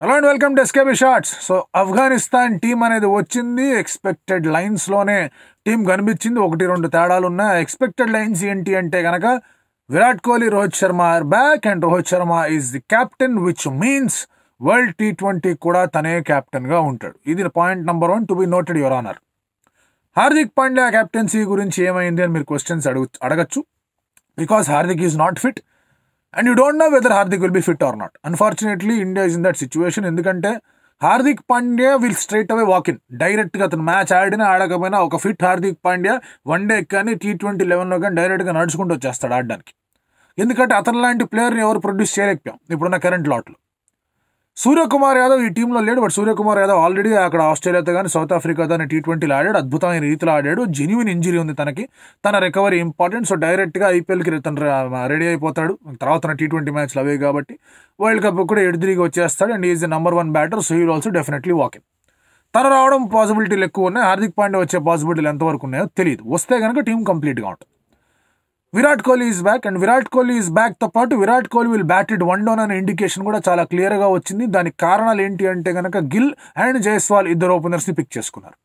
Hello and welcome to SKB shorts. So Afghanistan team అనేది వచ్చింది. Expected లైన్స్లోనే team కనిపించింది. 1-2 తేడాలు ఉన్నాయి. ఎక్స్పెక్టెడ్ లైన్స్ ఏంటి అంటే కనుక Virat Kohli, Rohit Sharma are back and Rohit Sharma is the captain, which means world T20 కూడా తనే కెప్టెన్గా ఉంటాడు. ఇది point number 1 to be noted your honour. Hardik Pandya captaincy గురించి ఏమైంది అని మీరు క్వశ్చన్స్ అడగచ్చు. Because Hardik is not fit and you don't know whether Hardik will be fit or not. Unfortunately, India is in that situation. ఎందుకంటే Hardik Pandya will straight away walk in. డైరెక్ట్గా అతను match ఆడినా ఆడకపోయినా ఒక ఫిట్ హార్దిక్ పాండ్యా వన్డే కానీ T20 11లో కానీ డైరెక్ట్గా నడుచుకుంటూ వచ్చేస్తాడు ఆడడానికి. ఎందుకంటే అతను లాంటి ప్లేయర్ని ఎవరు ప్రొడ్యూస్ చేయలేకపోయాం ఇప్పుడున్న కరెంట్ లాట్లో. సూర్యకుమార్ యాదవ్ ఈ టీంలో లేడు. బట్ సూర్యకుమార్ యాదవ్ ఆల్రెడీ అక్కడ ఆస్ట్రేలియాతో కానీ సౌత్ ఆఫ్రికాతో కానీ T20లో ఆడాడు. అద్భుతమైన రీతిలో ఆడాడు. జెన్యున్ ఇంజరీ ఉంది తనకి. తన రికవరీ ఇంపార్టెంట్. సో డైరెక్ట్గా ఐపీఎల్కి తను రెడీ అయిపోతాడు. తర్వాత T20 మ్యాచ్లు అవే కాబట్టి వరల్డ్ కప్ కూడా ఎడుదిరిగి వచ్చేస్తాడు. And is the number 1 batter. So he also definitely walk in. తను రావడం పాసిబిలిటీలు ఎక్కువ ఉన్నాయి. హార్దిక్ పాండ్యా వచ్చే పాసిబిలిటీలు ఎంతవరకు ఉన్నాయో తెలియదు. వస్తే కనుక టీం కంప్లీట్గా ఉంటుంది. Virat Kohli is back. And Virat Kohli is బ్యాక్తో పాటు Virat Kohli will bat it 1 down అనే ఇండికేషన్ కూడా చాలా క్లియర్గా వచ్చింది. దానికి కారణాలు ఏంటి అంటే కనుక గిల్ అండ్ జైస్వాల్ ఇద్దరు ఓపెనర్స్ని పిక్ చేసుకున్నారు.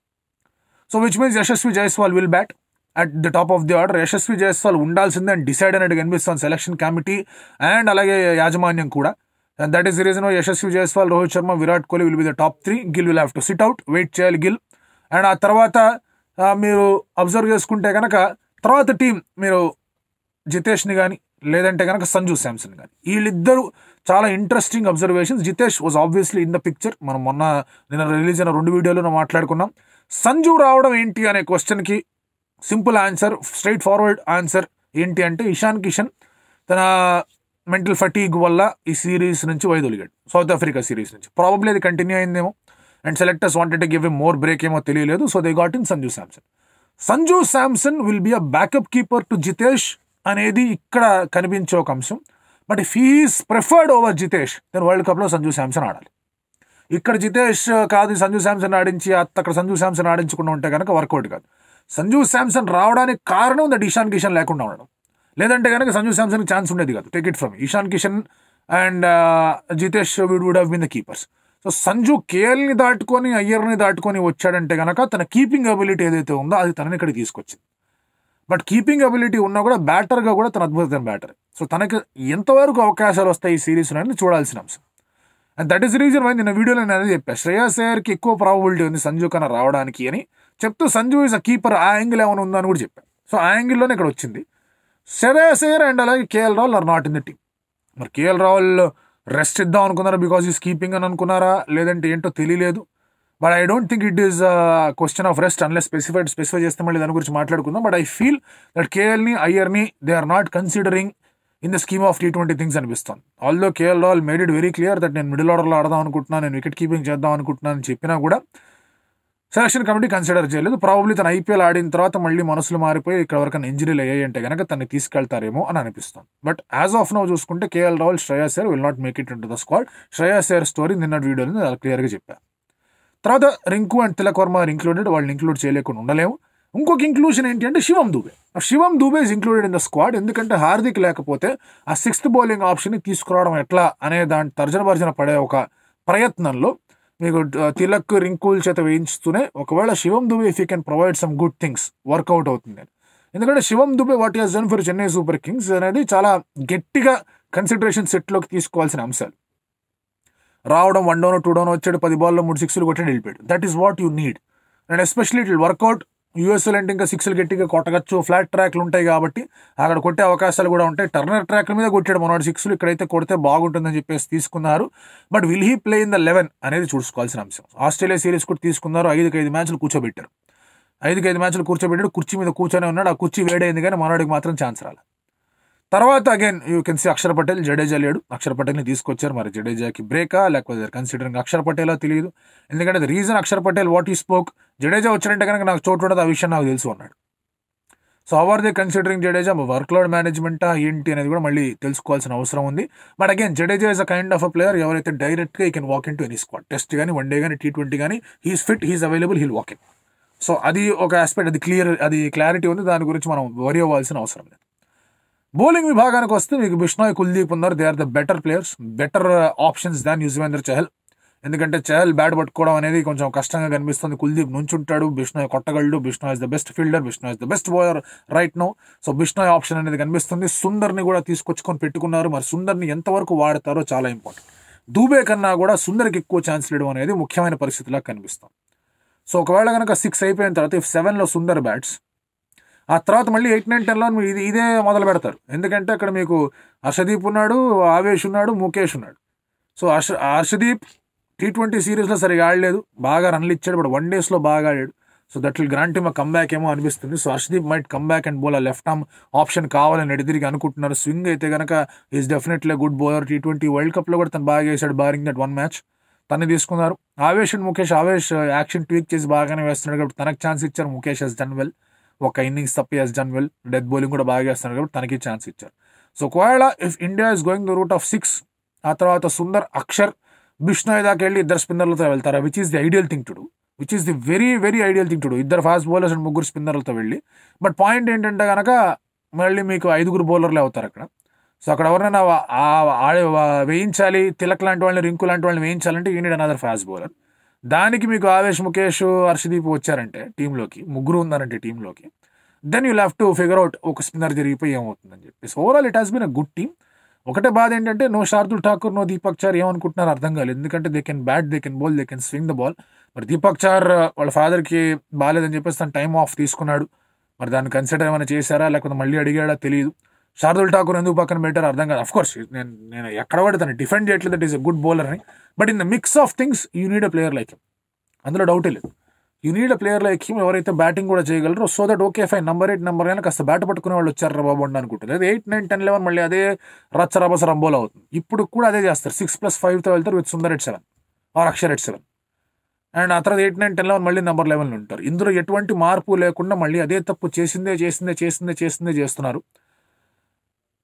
So which means Yashasvi Jaiswal will bat at the top of the order. Yashasvi Jaiswal ఉండాల్సిందే అండ్ డిసైడ్ అనేది కనిపిస్తుంది సెలక్షన్ కమిటీ అండ్ అలాగే యాజమాన్యం కూడా. And that is the reason Yashasvi Jaiswal, Rohit Sharma, Virat Kohli will be the top 3. Gill will have to sit out, wait చేయాలి Gill. And ఆ తర్వాత మీరు అబ్జర్వ్ చేసుకుంటే కనుక తర్వాత టీం మీరు జితేష్ని కానీ లేదంటే కనుక సంజు శాంసన్ కానీ వీళ్ళిద్దరూ చాలా interesting observations. Jitesh was obviously in the picture. మనం నిన్న రిలీజ్ అయిన 2 వీడియోలో మాట్లాడుకున్నాం. సంజు రావడం ఏంటి అనే క్వశ్చన్కి simple answer, straight forward answer ఏంటి అంటే ఇషాన్ కిషన్ తన మెంటల్ ఫటీగ్ వల్ల ఈ సిరీస్ నుంచి వైదొలిగాడు. సౌత్ ఆఫ్రికా సిరీస్ నుంచి ప్రాబబ్లీ అది కంటిన్యూ అయిందేమో. And selectors wanted to give a more break ఏమో తెలియలేదు. So they got in Sanju Samson. Sanju Samson will be a backup keeper to Jitesh అనేది ఇక్కడ కనిపించే ఒక అంశం. But if he's preferred over Jitesh then world కప్లో సంజు శాంసన్ ఆడాలి. ఇక్కడ జితేష్ కాదు సంజు శాంసన్ ఆడించి అక్కడ సంజు శాంసన్ ఆడించకుండా ఉంటే కనుక వర్కౌట్ కాదు. సంజు శాంసన్ రావడానికి కారణం దట్ ఇషాన్ కిషన్ లేకుండా ఉండడం. లేదంటే కనుక సంజు శాంసన్కి ఛాన్స్ ఉండేది కాదు. Take it from Ishan Kishan and Jitesh would have been the keepers. So Sanju కేఎల్ని దాటుకొని అయ్యర్ని దాటుకొని వచ్చాడంటే కనుక తన కీపింగ్ అబిలిటీ ఏదైతే ఉందో అది తనని ఇక్కడ తీసుకొచ్చింది. బట్ కీపింగ్ అబిలిటీ ఉన్నా కూడా బ్యాటర్గా కూడా తన అద్భుతమైన బ్యాటర్. సో తనకి ఎంతవరకు అవకాశాలు వస్తాయి ఈ సిరీస్ అని చూడాల్సిన అంశం. And that is reason why నిన్న వీడియోలో నేను అదే చెప్పాను. శ్రేయస్ అయ్యర్కి ఎక్కువ ప్రాబబిలిటీ ఉంది సంజు కన్నా రావడానికి అని చెప్తూ సంజు ఈజ్ అ కీపర్ ఆ యాంగిల్ ఏమైనా ఉందని కూడా చెప్పాను. సో ఆ యాంగిల్లోనే ఇక్కడ వచ్చింది. శ్రేయస్ అయ్యర్ అండ్ అలాగే KL Rahul are not in the team. మరి కేఎల్ రాహుల్ రెస్ట్ ఇద్దాం అనుకున్నారా బికాజ్ ఈస్ కీపింగ్ అని అనుకున్నారా లేదంటే ఏంటో తెలియలేదు. But I don't think it is question of rest unless specify చేస్తే మళ్ళీ దాని గురించి మాట్లాడుకుందాం. బట్ ఐ ఫీల్ దట్ కేఎల్ని అయ్యర్ని they are not considering in the scheme of T20 things అనిపిస్తుంది. Although KL Rahul made it very clear that నేను middle ఆర్డర్లో ఆడదాం అనుకుంటున్నాను, నేను వికెట్ కీపింగ్ చేద్దాం అనుకుంటున్నాను అని చెప్పినా కూడా సెలక్షన్ కమిటీ కన్సిడర్ చేయలేదు. ప్రాబబ్లీ తన ఐపీఎల్ ఆడిన తర్వాత మళ్ళీ మనసులు మారిపోయి ఇక్కడ వరకు ఇంజరీలు అయ్యాయి అంటే కనుక తనని తీసుకెళ్తారేమో అని అనిపిస్తుంది. బట్ యాజ్ ఆఫ్ నౌ చూసుకుంటే KL Rahul, Shreyas Iyer will not make it into the squad. Shreyas Iyer story నిన్న వీడియోలో చాలా క్లియర్గా చెప్పాను. తర్వాత రింకు అండ్ తిలక్ వర్మ ఇంక్లూడెడ్. వాళ్ళని ఇంక్లూడ్ చేయలేకుండా ఉండలేము. ఇంకొక ఇంక్లూషన్ ఏంటి అంటే Shivam Dube is included in the squad. ఎందుకంటే హార్దిక్ లేకపోతే ఆ 6th బౌలింగ్ ఆప్షన్ని తీసుకురావడం ఎట్లా అనే దాని తర్జన పడే ఒక ప్రయత్నంలో మీకు తిలక్ రింకుల చేత వేయించుతూనే ఒకవేళ Shivam Dube if you can provide some good things work out అవుతుంది. ఎందుకంటే Shivam Dube what is done for Chennai Super Kings అనేది చాలా గట్టిగా కన్సిడరేషన్ సెట్లోకి తీసుకోవాల్సిన అంశాలు. రావడం 1 డౌన్ 2 డౌన్ వచ్చాడు, 10 బాల్లో 3 సిక్స్లు కొట్టాడు, వెళ్ళిపోయాడు. That is what you need. And especially it will work out. USL అంటే ఇంకా 6లు గట్టిగా కొట్టగచ్చు, ఫ్లాట్ ట్రాక్లు ఉంటాయి కాబట్టి అక్కడ కొట్టే అవకాశాలు కూడా ఉంటాయి. టర్నర్ ట్రాక్ల మీద కొట్టాడు మనోడు 6లు, ఇక్కడైతే కొడితే బాగుంటుందని చెప్పేసి తీసుకున్నారు. But will he play in the 11 అనేది చూసుకోవాల్సిన అంశం. ఆస్ట్రేలియా సిరీస్ కూడా తీసుకున్నారు. 5కి 5 మ్యాచ్లు కూర్చోబెట్టారు. 5కి 5 మ్యాచ్లు కూర్చోబెట్టాడు. కుర్చీ మీద కూర్చొని ఉన్నాడు. ఆ కుర్చీ వేడైంది కానీ మనోడికి మాత్రం ఛాన్స్ రాలేదు. తర్వాత again you can see Akshar Patel, Jadeja లేడు. అక్షర్ పటేల్ని తీసుకొచ్చారు. మరి జడేజాకి బ్రేకా లేకపోతే కన్సిడరింగ్ అక్షర్ పటేలా తెలియదు. ఎందుకంటే the reason Akshar Patel what ఈ స్పోక్ జడేజా వచ్చినట్టే కనుక నాకు చోటు ఉండదు, ఆ విషయం నాకు తెలుసు అన్నాడు. So our they considering Jadeja workload మేనేజ్మెంటా ఏంటి అనేది కూడా మళ్ళీ తెలుసుకోవాల్సిన అవసరం ఉంది. But again Jadeja is a kind of a player ఎవరైతే డైరెక్ట్గా ఈ can walk into any squad. Test కానీ, వన్డే కానీ, T20 కానీ he's fit, he's available, he'll walk in. So అది ఒక ఆస్పెక్ట్, అది క్లారిటీ ఉంది. దాని గురించి మనం వరి అవ్వాల్సిన అవసరం లేదు. బౌలింగ్ విభాగానికి వస్తే మీకు బిష్నాయ్, కుల్దీప్ ఉన్నారు. They are the better players, better options than Yuzvendra Chahal. ఎందుకంటే చహల్ బ్యాట్ పట్టుకోవడం అనేది కొంచెం కష్టంగా కనిపిస్తుంది. కుల్దీప్ నుంచుంటాడు, బిష్ణోయ్ కొట్టగలడు, Bishnoi is the best fielder, Bishnoi is the best bowler right no. So Bishnoi option అనేది కనిపిస్తుంది. సుందర్ని కూడా తీసుకొచ్చుకొని పెట్టుకున్నారు. మరి సుందర్ని ఎంతవరకు వాడతారో చాలా ఇంపార్టెంట్. దూబే కన్నా కూడా సుందర్కి ఎక్కువ ఛాన్స్ ఇవ్వడం అనేది ముఖ్యమైన పరిస్థితిలా కనిపిస్తుంది. సో ఒకవేళ కనుక 6 అయిపోయిన తర్వాత 7లో సుందర్ బ్యాట్స్, ఆ తర్వాత మళ్ళీ 8, 9, 10లో ఇదే మొదలు పెడతారు. ఎందుకంటే అక్కడ మీకు హర్షదీప్ ఉన్నాడు, ఆవేష్ ఉన్నాడు, ముఖేష్ ఉన్నాడు. సో హర్షదీప్ T20 సిరీస్లో సరిగా ఆడలేదు, బాగా రన్లు ఇచ్చాడు, బట్ 1 డేస్లో బాగా ఆడాడు. So that will grant him comeback ఏమో అనిపిస్తుంది. So Harshdeep might comeback and bowl left arm option కావాలని ఎడితిరిగి అనుకుంటున్నారు. స్వింగ్ అయితే కనుక is definitely good bowler. T20 world కప్లో కూడా తను బాగా వేసాడు, బారింగ్ దట్ 1 మ్యాచ్. తను తీసుకున్నారు. Avesh and Mukesh, Avesh action tweak చేసి బాగానే వేస్తున్నాడు కాబట్టి తనకు ఛాన్స్ ఇచ్చారు. ముఖేష్ హెస్ డన్ వెల్, ఒక ఇన్నింగ్స్ తప్పి he's done well, death bowling కూడా బాగా వేస్తున్నాడు కాబట్టి తనకి ఛాన్స్ ఇచ్చారు. సో ఒకవేళ if India is going the route of 6, ఆ తర్వాత సుందర్, అక్షర్, బిష్ణోయ్ దాకా వెళ్ళి ఇద్దరు స్పిన్నర్లతో వెళ్తారా, which is the ideal thing to do, which is the very very ideal thing to do. ఇద్దరు ఫాస్ట్ బౌలర్స్ అండ్ 3 స్పిన్నర్లతో వెళ్ళి. బట్ పాయింట్ ఏంటంటే కనుక మళ్ళీ మీకు 5 బౌలర్లే అవుతారు అక్కడ. సో అక్కడ ఎవరైనా వేయించాలి, తిలక్ లాంటి వాళ్ళని, రింకు లాంటి వాళ్ళని వేయించాలంటే you need another fast bowler. దానికి మీకు ఆవేష్, ముఖేష్, హర్షదీప్ వచ్చారంటే టీంలోకి, 3 ఉన్నారంటే టీంలోకి, then you have to figure out ఒక స్పిన్నర్ జరిగిపోయి ఏమవుతుందని చెప్పేసి. Overall it has been a good team. ఒకటే బాధ ఏంటంటే నో శార్దుల్ ఠాకూర్, నో దీపక్ చార్. ఏమనుకుంటున్నారు అర్థం కాలేదు. ఎందుకంటే they can bat, they can bowl, they can swing the ball. మరి దీపక్ చార్ వాళ్ళ ఫాదర్కి బాగాలేదని చెప్పేసి తను టైం ఆఫ్ తీసుకున్నాడు. మరి దాన్ని కన్సిడర్ ఏమైనా చేశారా లేకపోతే మళ్ళీ అడిగాడా తెలియదు. శార్దుల్ ఠాకూర్ ఎందుకు పక్కన పెట్టారు అర్థం కాదు. అఫ్కోర్స్ నేను ఎక్కడ పడి తను డిఫెండ్ చేయట్లేదు, that is a good bowler అని. But in the mix of things you need a player like him, అందులో డౌటే లేదు. You need a player like him, ఎవరైతే బ్యాటింగ్ కూడా చేయగలరో. So that okay fine, number 8, number 9 కాస్త bat పట్టుకునే వాళ్ళు వచ్చారు బాబు అని అనుకుంటుంది. అదే 8, 9, 10, 11 మళ్ళీ అదే రచ్చరబస రంబోల్ అవుతుంది. ఇప్పుడు కూడా అదే చేస్తారు. 6+5తో వెళ్తారు with Sundar at 7 or Akshar at 7. And ఆ తర్వాత 8, 9, 10, 11 మళ్ళీ నెంబర్ 11 ఉంటారు. ఇందులో ఎటువంటి మార్పు లేకుండా మళ్ళీ అదే తప్పు చేసిందే చేస్తున్నారు.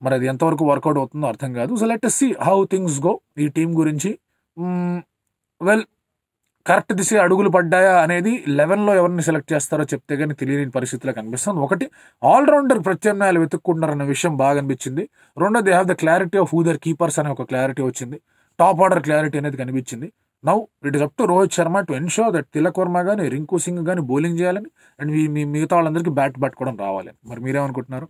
మరి అది ఎంతవరకు వర్కౌట్ అవుతుందో అర్థం కాదు. So let us see how things go ఈ టీం గురించి. వెల్, కరెక్ట్ దిశ అడుగులు పడ్డాయా అనేది 11లో ఎవరిని సెలెక్ట్ చేస్తారో చెప్తే కానీ తెలియని పరిస్థితిలో కనిపిస్తుంది. ఒకటి, ఆల్రౌండర్ ప్రత్యామ్నాయాలు వెతుక్కుంటున్నారన్న విషయం బాగా అనిపించింది. రెండో, they have the clarity of who their keepers అనే ఒక క్లారిటీ వచ్చింది. టాప్ ఆర్డర్ క్లారిటీ అనేది కనిపించింది. Now it is up to Rohit Sharma to ensure that Tilak Varma కానీ, రింకు సింగ్ కానీ బౌలింగ్ చేయాలని, అండ్ మిగతా వాళ్ళందరికీ బ్యాట్ పట్టుకోవడం రావాలని. మరి మీరేమనుకుంటున్నారు?